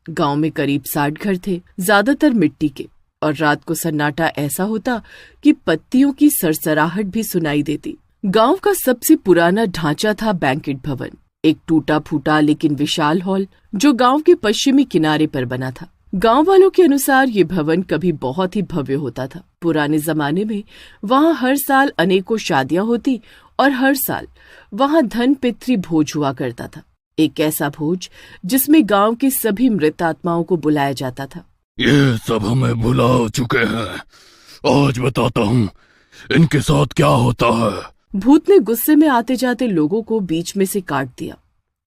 गांव में करीब 60 घर थे, ज्यादातर मिट्टी के, और रात को सन्नाटा ऐसा होता कि पत्तियों की सरसराहट भी सुनाई देती। गांव का सबसे पुराना ढांचा था बैंकेट भवन, एक टूटा फूटा लेकिन विशाल हॉल जो गांव के पश्चिमी किनारे पर बना था। गांव वालों के अनुसार ये भवन कभी बहुत ही भव्य होता था। पुराने जमाने में वहाँ हर साल अनेकों शादियां होती और हर साल वहाँ धन पितृ भोज हुआ करता था। एक ऐसा भोज जिसमें गांव की सभी मृत आत्माओं को बुलाया जाता था। ये सब हमें भुला चुके हैं, आज बताता हूँ इनके साथ क्या होता है। भूत ने गुस्से में आते जाते लोगों को बीच में से काट दिया।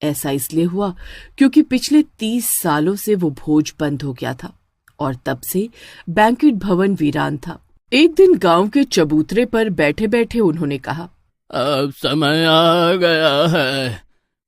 ऐसा इसलिए हुआ क्योंकि पिछले 30 सालों से वो भोज बंद हो गया था और तब से बैंकेट भवन वीरान था। एक दिन गांव के चबूतरे पर बैठे बैठे उन्होंने कहा, अब समय आ गया है,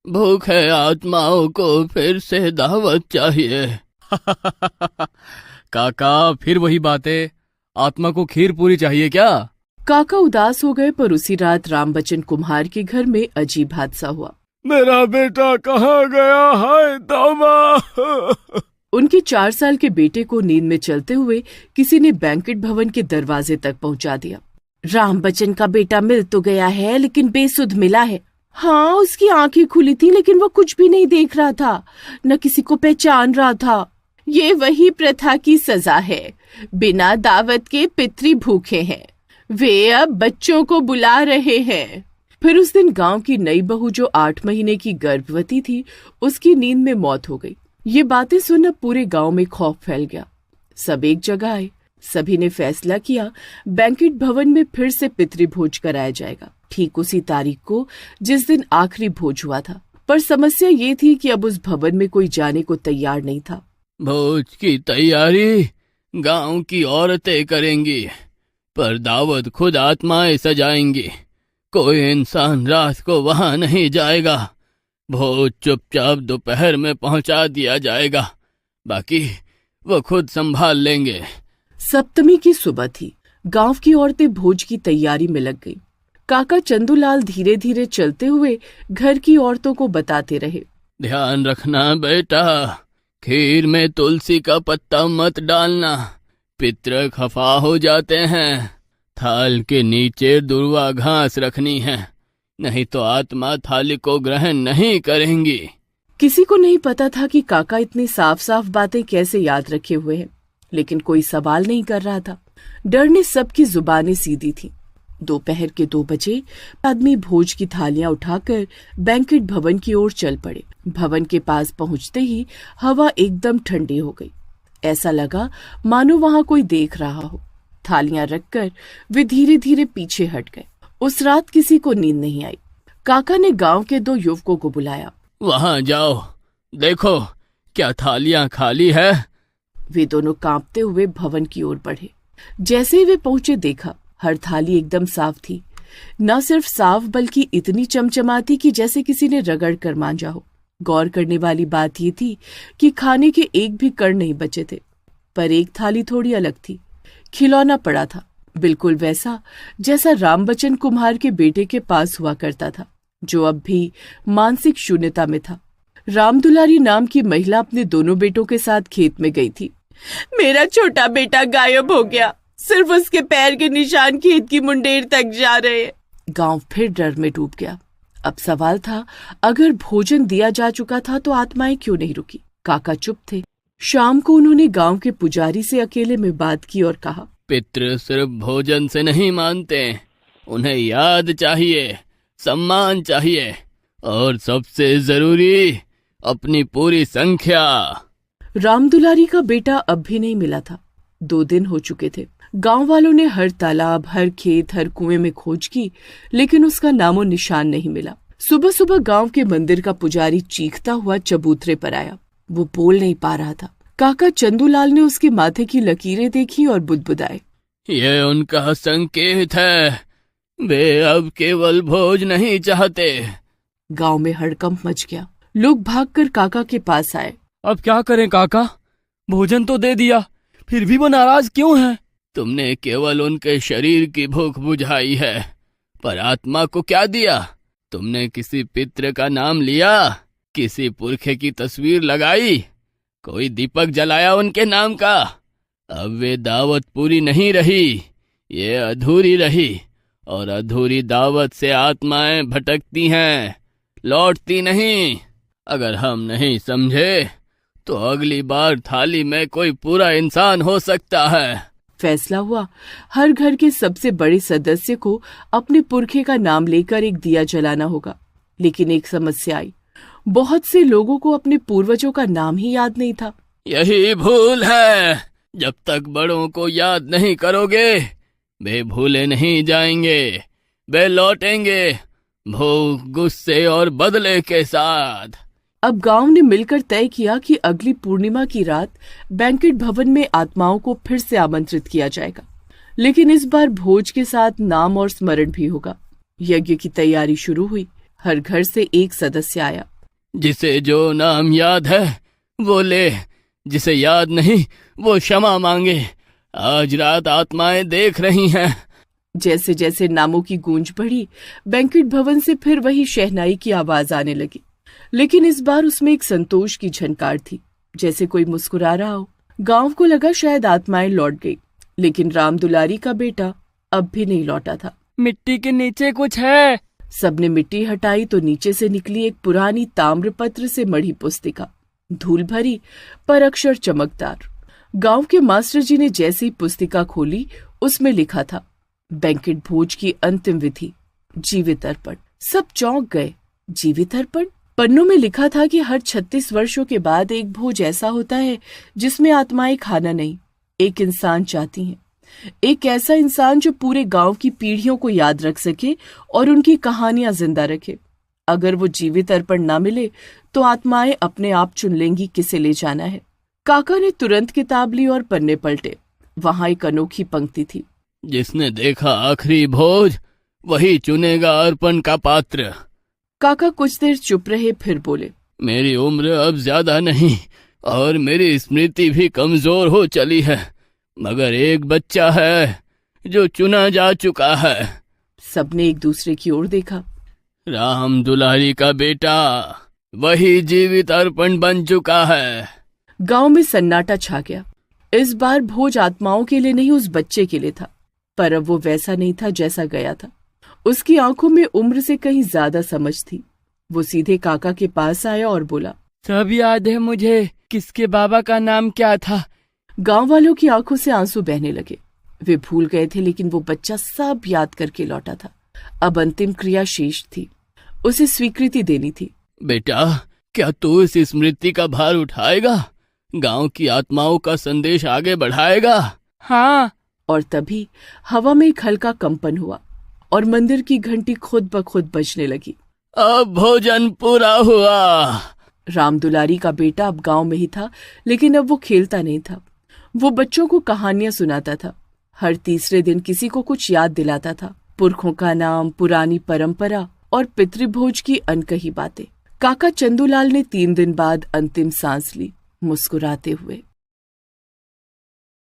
भूखे आत्माओं को फिर से दावत चाहिए। काका, फिर वही बातें, आत्मा को खीर पूरी चाहिए क्या? काका उदास हो गए, पर उसी रात रामबचन कुम्हार के घर में अजीब हादसा हुआ। मेरा बेटा कहाँ गया है तौबा। उनके 4 साल के बेटे को नींद में चलते हुए किसी ने बैंकेट भवन के दरवाजे तक पहुंचा दिया। रामबचन का बेटा मिल तो गया है लेकिन बेसुध मिला है। हाँ, उसकी आंखें खुली थी लेकिन वो कुछ भी नहीं देख रहा था, न किसी को पहचान रहा था। ये वही प्रथा की सजा है, बिना दावत के पितृ भूखे हैं, वे अब बच्चों को बुला रहे हैं। फिर उस दिन गांव की नई बहू जो 8 महीने की गर्भवती थी, उसकी नींद में मौत हो गई। ये बातें सुन अब पूरे गांव में खौफ फैल गया। सब एक जगह आए। सभी ने फैसला किया बैंकेट भवन में फिर से पितृभोज कराया जाएगा, ठीक उसी तारीख को जिस दिन आखिरी भोज हुआ था। पर समस्या ये थी कि अब उस भवन में कोई जाने को तैयार नहीं था। भोज की तैयारी गांव की औरतें करेंगी, पर दावत खुद आत्माएं सजाएंगी। कोई इंसान रात को वहां नहीं जाएगा। भोज चुपचाप दोपहर में पहुंचा दिया जाएगा, बाकी वो खुद संभाल लेंगे। सप्तमी की सुबह थी। गांव की औरतें भोज की तैयारी में लग गई। काका चंदूलाल धीरे धीरे चलते हुए घर की औरतों को बताते रहे, ध्यान रखना बेटा, खीर में तुलसी का पत्ता मत डालना, पितृ खफा हो जाते हैं। थाल के नीचे दुर्वा घास रखनी है, नहीं तो आत्मा थाली को ग्रहण नहीं करेंगी। किसी को नहीं पता था कि काका इतनी साफ साफ बातें कैसे याद रखे हुए हैं, लेकिन कोई सवाल नहीं कर रहा था। डर ने सबकी जुबानें सीधी थी। दोपहर के 2 बजे आदमी भोज की थालियां उठाकर बैंकेट भवन की ओर चल पड़े। भवन के पास पहुंचते ही हवा एकदम ठंडी हो गई। ऐसा लगा मानो वहां कोई देख रहा हो। थालियां रखकर वे धीरे धीरे पीछे हट गए। उस रात किसी को नींद नहीं आई। काका ने गांव के 2 युवकों को बुलाया। वहां जाओ, देखो क्या थालियां खाली है। वे दोनों कांपते हुए भवन की ओर बढ़े। जैसे ही वे पहुंचे देखा हर थाली एकदम साफ थी। न सिर्फ साफ बल्कि इतनी चमचमाती कि जैसे किसी ने रगड़ कर मांजा हो। गौर करने वाली बात ये थी कि खाने के एक भी कण नहीं बचे थे, पर एक थाली थोड़ी अलग थी। खिलौना पड़ा था, बिल्कुल वैसा जैसा रामबचन कुम्हार के बेटे के पास हुआ करता था, जो अब भी मानसिक शून्यता में था। रामदुलारी नाम की महिला अपने दोनों बेटों के साथ खेत में गई थी। मेरा छोटा बेटा गायब हो गया, सिर्फ उसके पैर के निशान खेत की मुंडेर तक जा रहे। गांव फिर डर में डूब गया। अब सवाल था, अगर भोजन दिया जा चुका था तो आत्माएं क्यों नहीं रुकी? काका चुप थे। शाम को उन्होंने गांव के पुजारी से अकेले में बात की और कहा, पितृ सिर्फ भोजन से नहीं मानते, उन्हें याद चाहिए, सम्मान चाहिए, और सबसे जरूरी अपनी पूरी संख्या। रामदुलारी का बेटा अब भी नहीं मिला था। 2 दिन हो चुके थे। गांव वालों ने हर तालाब, हर खेत, हर कुएं में खोज की, लेकिन उसका नामो निशान नहीं मिला। सुबह सुबह गांव के मंदिर का पुजारी चीखता हुआ चबूतरे पर आया। वो बोल नहीं पा रहा था। काका चंदूलाल ने उसके माथे की लकीरें देखी और बुदबुदाए, ये उनका संकेत है, वे अब केवल भोज नहीं चाहते। गांव में हड़कंप मच गया। लोग भागकर काका के पास आए। अब क्या करें काका, भोजन तो दे दिया, फिर भी वो नाराज क्यों है? तुमने केवल उनके शरीर की भूख बुझाई है, पर आत्मा को क्या दिया? तुमने किसी पितृ का नाम लिया, किसी पुरखे की तस्वीर लगाई? कोई दीपक जलाया उनके नाम का। अब वे दावत पूरी नहीं रही, ये अधूरी रही, और अधूरी दावत से आत्माएं भटकती हैं, लौटती नहीं। अगर हम नहीं समझे तो अगली बार थाली में कोई पूरा इंसान हो सकता है। फैसला हुआ हर घर के सबसे बड़े सदस्य को अपने पुरखे का नाम लेकर एक दिया जलाना होगा। लेकिन एक समस्या आई, बहुत से लोगों को अपने पूर्वजों का नाम ही याद नहीं था। यही भूल है, जब तक बड़ों को याद नहीं करोगे वे भूले नहीं जाएंगे, वे लौटेंगे भूख, गुस्से और बदले के साथ। अब गांव ने मिलकर तय किया कि अगली पूर्णिमा की रात बैंकेट भवन में आत्माओं को फिर से आमंत्रित किया जाएगा, लेकिन इस बार भोज के साथ नाम और स्मरण भी होगा। यज्ञ की तैयारी शुरू हुई। हर घर से एक सदस्य आया। जिसे जो नाम याद है वो ले, जिसे याद नहीं वो क्षमा मांगे। आज रात आत्माएं देख रही हैं। जैसे जैसे नामों की गूंज बढ़ी, बैंकेट भवन से फिर वही शहनाई की आवाज आने लगी, लेकिन इस बार उसमें एक संतोष की झनकार थी, जैसे कोई मुस्कुरा रहा हो। गांव को लगा शायद आत्माएं लौट गई, लेकिन राम दुलारी का बेटा अब भी नहीं लौटा था। मिट्टी के नीचे कुछ है। सबने मिट्टी हटाई तो नीचे से निकली एक पुरानी ताम्रपत्र से मढ़ी पुस्तिका, धूल भरी पर अक्षर चमकदार। गांव के मास्टर जी ने जैसे ही पुस्तिका खोली, उसमें लिखा था, बैंकेट भोज की अंतिम विधि, जीवित अर्पण। सब चौंक गए। जीवित अर्पण? पन्नों में लिखा था कि हर 36 वर्षों के बाद एक भोज ऐसा होता है जिसमें आत्माएं खाना नहीं, एक इंसान चाहती हैं। एक ऐसा इंसान जो पूरे गांव की पीढ़ियों को याद रख सके और उनकी कहानियां जिंदा रखे। अगर वो जीवित अर्पण ना मिले तो आत्माएं अपने आप चुन लेंगी किसे ले जाना है। काका ने तुरंत किताब ली और पन्ने पलटे। वहां एक अनोखी पंक्ति थी, जिसने देखा आखिरी भोज वही चुनेगा अर्पण का पात्र। काका कुछ देर चुप रहे, फिर बोले, मेरी उम्र अब ज्यादा नहीं और मेरी स्मृति भी कमजोर हो चली है, मगर एक बच्चा है जो चुना जा चुका है। सबने एक दूसरे की ओर देखा। राम दुलारी का बेटा, वही जीवित अर्पण बन चुका है। गांव में सन्नाटा छा गया। इस बार भोज आत्माओं के लिए नहीं, उस बच्चे के लिए था। पर अब वो वैसा नहीं था जैसा गया था। उसकी आंखों में उम्र से कहीं ज्यादा समझ थी। वो सीधे काका के पास आया और बोला, सब याद है मुझे, किसके बाबा का नाम क्या था। गांव वालों की आंखों से आंसू बहने लगे। वे भूल गए थे, लेकिन वो बच्चा सब याद करके लौटा था। अब अंतिम क्रिया शेष थी, उसे स्वीकृति देनी थी। बेटा, क्या तू इस स्मृति का भार उठाएगा, गांव की आत्माओं का संदेश आगे बढ़ाएगा? हाँ। और तभी हवा में एक हल्का कंपन हुआ और मंदिर की घंटी खुद ब खुद बजने लगी। अब भोजन पूरा हुआ। राम दुलारी का बेटा अब गांव में ही था, लेकिन अब वो खेलता नहीं था। वो बच्चों को कहानियां सुनाता था। हर तीसरे दिन किसी को कुछ याद दिलाता था, पुरखों का नाम, पुरानी परंपरा और पितृभोज की अनकही बातें। काका चंदूलाल ने 3 दिन बाद अंतिम सांस ली, मुस्कुराते हुए।